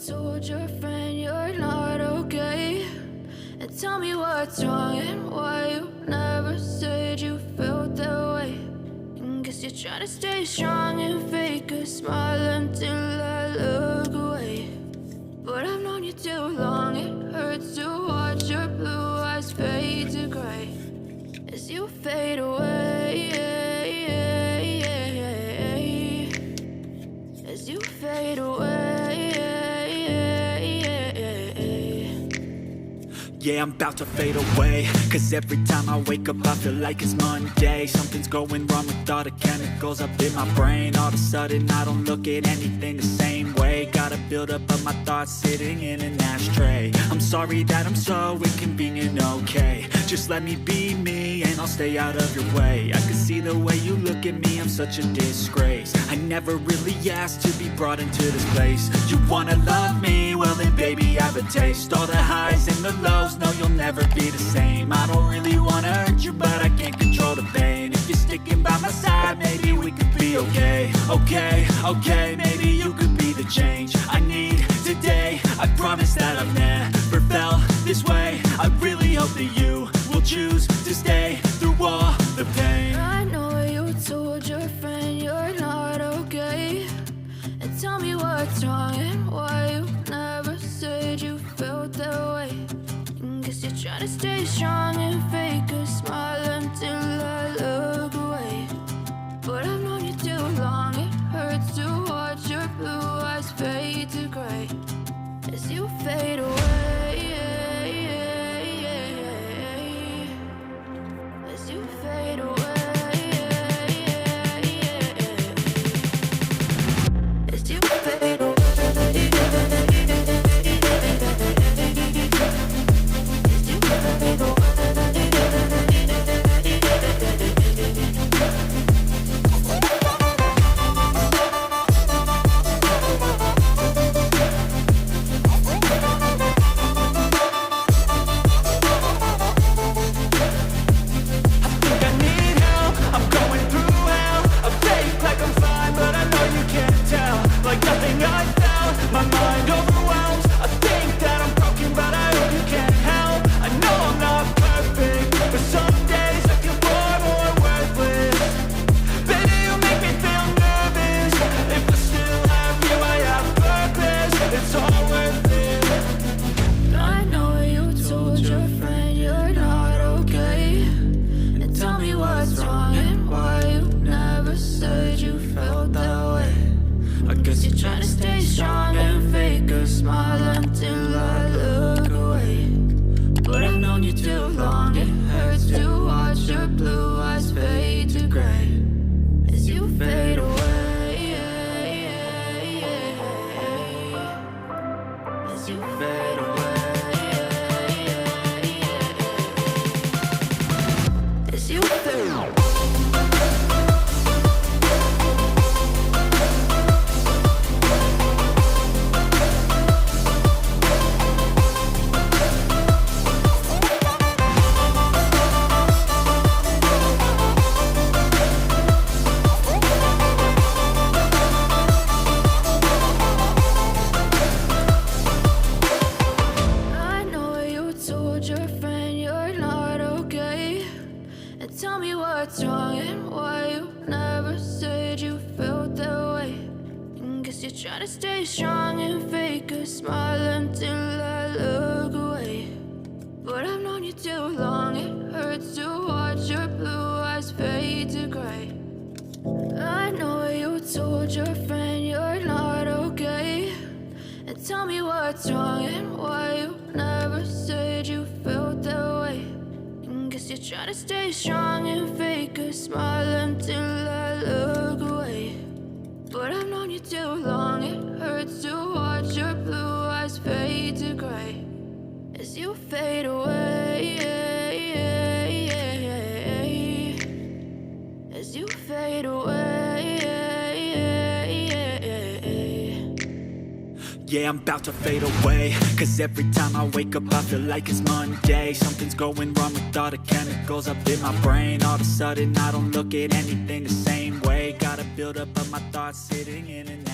told your friend you're not okay? And tell me what's wrong and why you never said you felt that way. And guess you're trying to stay strong and fake a smile until I look away. But I've known you too long, it hurts to watch your blue eyes fade to gray as you fade away. As you fade away. Yeah, I'm about to fade away. Cause every time I wake up I feel like it's Monday. Something's going wrong with all the chemicals up in my brain. All of a sudden I don't look at anything the same way. Got a buildup of my thoughts sitting in an ashtray. I'm sorry that I'm so inconvenient, okay. Just let me be me and I'll stay out of your way. I can see the way you look at me, I'm such a disgrace. I never really asked to be brought into this place. You wanna love me? Well then baby I have a taste. All the highs and the lows, no you'll never be the same. I don't really wanna hurt you but I can't control the pain. If you're sticking by my side maybe we could be okay. Okay, maybe you could be the change I need today. I promise that I've never felt this way. I really hope that you will choose to stay through all the pain. I know you told your friend you're not okay. And tell me what's wrong and why you never said you felt that way. And guess you're trying to stay strong and fake a smile until I look away. But I've known you too long, it hurts to watch your blue eyes fade to gray as you fade away. As you fade away. As you fade away. Try to stay strong and fake a smile until I look away. But I've known you too long, it hurts to watch your blue eyes fade to gray. I know you told your friend you're not okay. And tell me what's wrong and why you never said you felt that way. And guess you're trying to stay strong and fake a smile until I look away. But I've known you too long, it hurts to watch your blue eyes fade to gray as you fade away. As you fade away. Yeah, I'm about to fade away. Cause every time I wake up I feel like it's Monday. Something's going wrong with all the chemicals up in my brain. All of a sudden I don't look at anything the same way. Got a buildup of my thoughts sitting in an